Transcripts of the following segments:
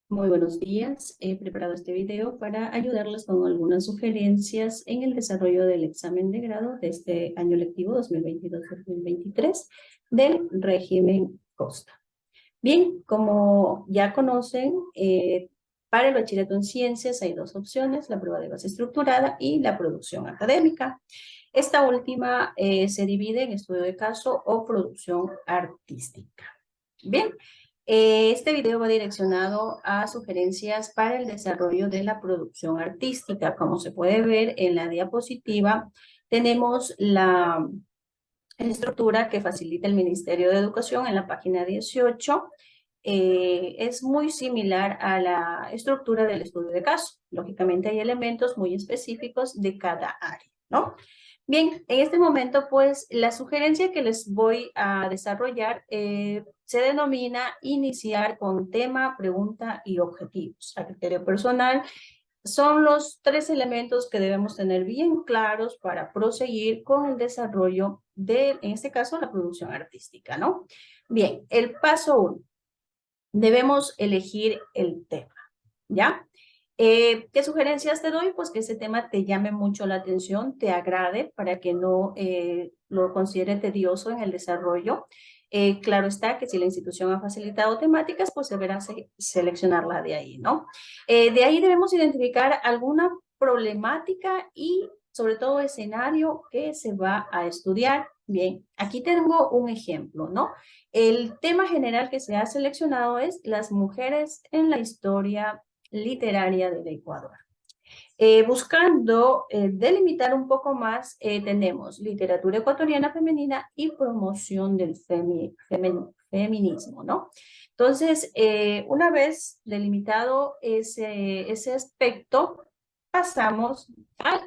Muy buenos días. He preparado este video para ayudarles con algunas sugerencias en el desarrollo del examen de grado de este año lectivo 2022-2023 del régimen Costa. Bien, como ya conocen, para el bachillerato en ciencias hay dos opciones, la prueba de base estructurada y la producción académica. Esta última se divide en estudio de caso o producción artística. Bien, este video va direccionado a sugerencias para el desarrollo de la producción artística. Como se puede ver en la diapositiva, tenemos la estructura que facilita el Ministerio de Educación en la página 18. Es muy similar a la estructura del estudio de caso. Lógicamente hay elementos muy específicos de cada área, ¿no? Bien, en este momento, pues, la sugerencia que les voy a desarrollar se denomina iniciar con tema, pregunta y objetivos. A criterio personal, son los tres elementos que debemos tener bien claros para proseguir con el desarrollo de, en este caso, la producción artística, ¿no? Bien, el paso 1. Debemos elegir el tema, ¿ya? ¿Qué sugerencias te doy? Pues que ese tema te llame mucho la atención, te agrade para que no lo considere tedioso en el desarrollo. Claro está que si la institución ha facilitado temáticas, pues deberá seleccionarla de ahí, ¿no? De ahí debemos identificar alguna problemática y sobre todo escenario que se va a estudiar. Bien, aquí tengo un ejemplo, ¿no? El tema general que se ha seleccionado es las mujeres en la historia literaria del Ecuador. Buscando delimitar un poco más, tenemos literatura ecuatoriana femenina y promoción del feminismo, ¿no? Entonces, una vez delimitado ese aspecto, pasamos al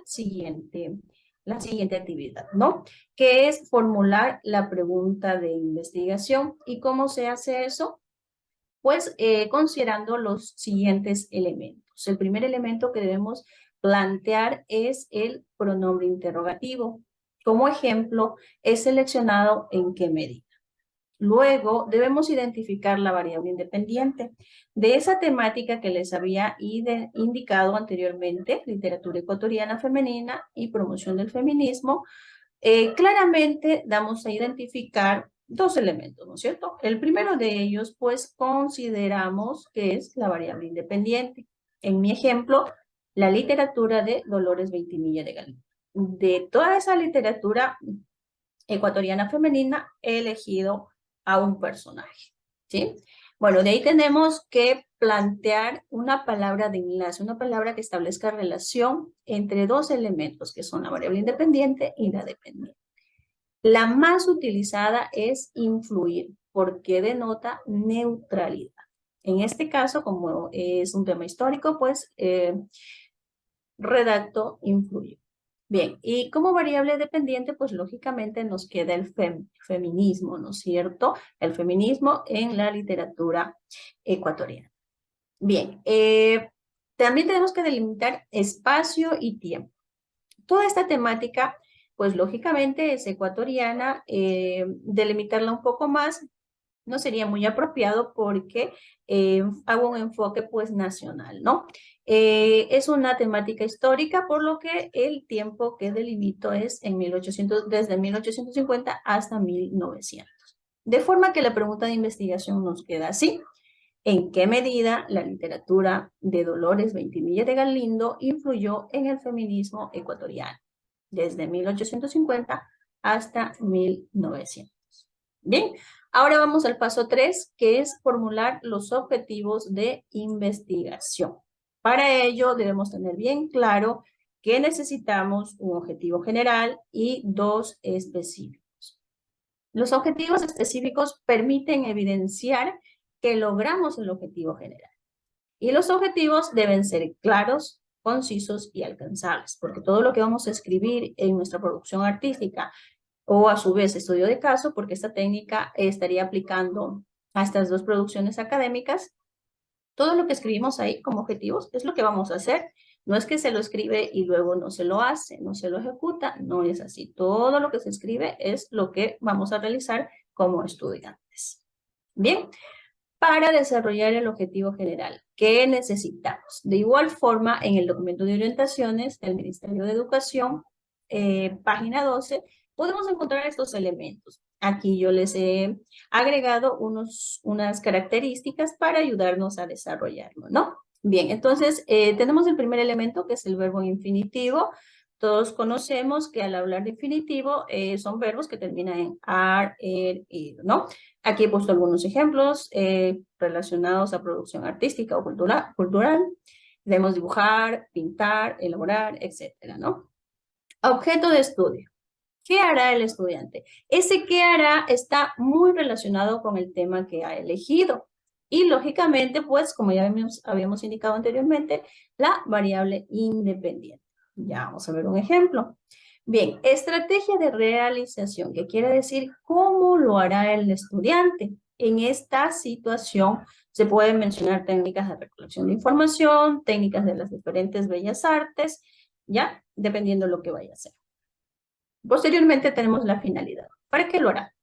la siguiente actividad, ¿no? Que es formular la pregunta de investigación. ¿Y cómo se hace eso? Pues considerando los siguientes elementos. El primer elemento que debemos plantear es el pronombre interrogativo. Como ejemplo, es seleccionado en qué medida. Luego, debemos identificar la variable independiente. De esa temática que les había indicado anteriormente, literatura ecuatoriana femenina y promoción del feminismo, claramente damos a identificar dos elementos, ¿no es cierto? El primero de ellos, pues, consideramos que es la variable independiente. En mi ejemplo, la literatura de Dolores Veintimilla de Galindo. De toda esa literatura ecuatoriana femenina, he elegido a un personaje, ¿sí? Bueno, de ahí tenemos que plantear una palabra de enlace, una palabra que establezca relación entre dos elementos, que son la variable independiente y la dependiente. La más utilizada es influir, porque denota neutralidad. En este caso, como es un tema histórico, pues redacto influye. Bien, y como variable dependiente, pues lógicamente nos queda el feminismo, ¿no es cierto? El feminismo en la literatura ecuatoriana. Bien, también tenemos que delimitar espacio y tiempo. Toda esta temática, pues lógicamente es ecuatoriana, delimitarla un poco más no sería muy apropiado porque hago un enfoque pues nacional, ¿no? Es una temática histórica, por lo que el tiempo que delimito es desde 1850 hasta 1900. De forma que la pregunta de investigación nos queda así. ¿En qué medida la literatura de Dolores Veintimilla de Galindo influyó en el feminismo ecuatoriano? Desde 1850 hasta 1900. Bien, ahora vamos al paso 3, que es formular los objetivos de investigación. Para ello debemos tener bien claro que necesitamos un objetivo general y dos específicos. Los objetivos específicos permiten evidenciar que logramos el objetivo general. Y los objetivos deben ser claros, concisos y alcanzables, porque todo lo que vamos a escribir en nuestra producción artística o a su vez estudio de caso, porque esta técnica estaría aplicando a estas dos producciones académicas. Todo lo que escribimos ahí como objetivos es lo que vamos a hacer. No es que se lo escribe y luego no se lo hace, no se lo ejecuta, no es así. Todo lo que se escribe es lo que vamos a realizar como estudiantes. Bien, para desarrollar el objetivo general. ¿Qué necesitamos? De igual forma, en el documento de orientaciones del Ministerio de Educación, página 12, podemos encontrar estos elementos. Aquí yo les he agregado unas características para ayudarnos a desarrollarlo, ¿no? Bien, entonces tenemos el primer elemento que es el verbo infinitivo. Todos conocemos que al hablar de infinitivo son verbos que terminan en ar, ir, ¿no? Aquí he puesto algunos ejemplos relacionados a producción artística o cultural. Debemos dibujar, pintar, elaborar, etcétera, ¿no? Objeto de estudio. ¿Qué hará el estudiante? Ese qué hará está muy relacionado con el tema que ha elegido. Y lógicamente, pues, como ya habíamos indicado anteriormente, la variable independiente. Ya vamos a ver un ejemplo. Bien, estrategia de realización, que quiere decir cómo lo hará el estudiante. En esta situación se pueden mencionar técnicas de recolección de información, técnicas de las diferentes bellas artes, ya, dependiendo de lo que vaya a hacer. Posteriormente tenemos la finalidad. ¿Para qué lo hará?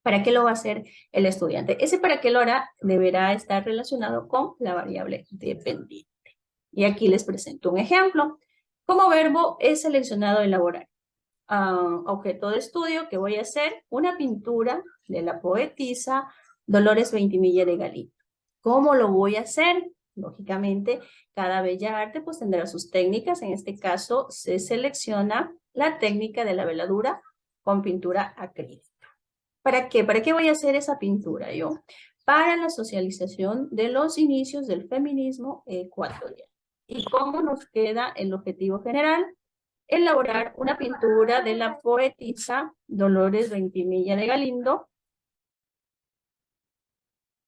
¿Para qué lo va a hacer el estudiante? Ese para qué lo hará deberá estar relacionado con la variable dependiente. Y aquí les presento un ejemplo. Como verbo he seleccionado elaborar. Objeto de estudio que voy a hacer una pintura de la poetisa Dolores Ventimiglia de Galindo. ¿Cómo lo voy a hacer? Lógicamente, cada bella arte pues tendrá sus técnicas. En este caso, se selecciona la técnica de la veladura con pintura acrílica. ¿Para qué? ¿Para qué voy a hacer esa pintura yo? Para la socialización de los inicios del feminismo ecuatoriano. ¿Y cómo nos queda el objetivo general? Elaborar una pintura de la poetisa Dolores Ventimiglia de Galindo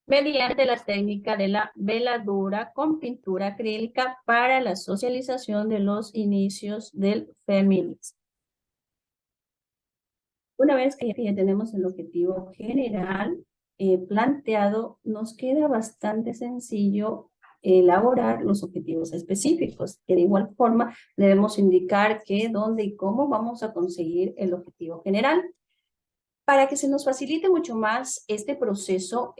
mediante la técnica de la veladura con pintura acrílica para la socialización de los inicios del feminismo. Una vez que ya tenemos el objetivo general planteado, nos queda bastante sencillo elaborar los objetivos específicos, que de igual forma debemos indicar qué, dónde y cómo vamos a conseguir el objetivo general. Para que se nos facilite mucho más este proceso,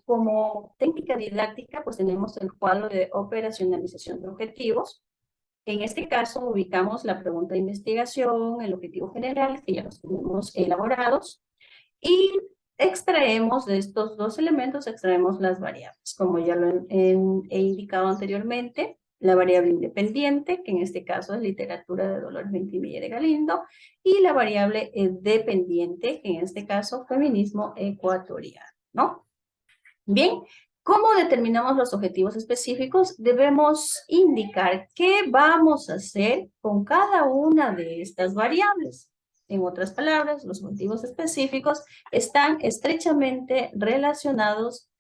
como técnica didáctica, pues tenemos el cuadro de operacionalización de objetivos. En este caso, ubicamos la pregunta de investigación, el objetivo general, que ya los tenemos elaborados, y extraemos de estos dos elementos, extraemos las variables, como ya lo he indicado anteriormente, la variable independiente, que en este caso es literatura de Dolores Ventimiglia de Galindo, y la variable dependiente, que en este caso feminismo ecuatoriano, ¿no? Bien, ¿cómo determinamos los objetivos específicos? Debemos indicar qué vamos a hacer con cada una de estas variables. En otras palabras, los objetivos específicos están estrechamente relacionados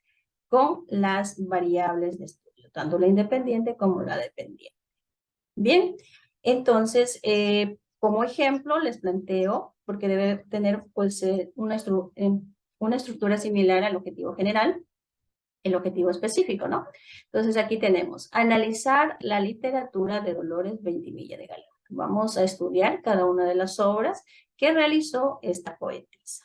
con las variables de estudio, tanto la independiente como la dependiente. Bien, entonces, como ejemplo, les planteo, porque debe tener pues, una estructura similar al objetivo general, el objetivo específico, ¿no? Entonces aquí tenemos, analizar la literatura de Dolores Ventimiglia de Galindo. Vamos a estudiar cada una de las obras que realizó esta poetisa.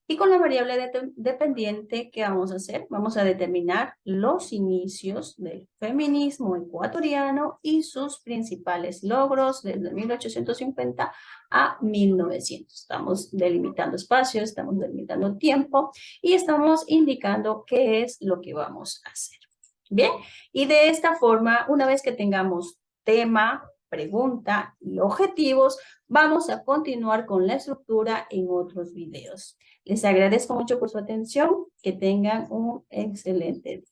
Y con la variable dependiente, ¿qué vamos a hacer? Vamos a determinar los inicios del feminismo ecuatoriano y sus principales logros desde 1850 a 1900. Estamos delimitando espacios, estamos delimitando tiempo y estamos indicando qué es lo que vamos a hacer. Bien, y de esta forma, una vez que tengamos tema, pregunta y objetivos, vamos a continuar con la estructura en otros videos. Les agradezco mucho por su atención. Que tengan un excelente día.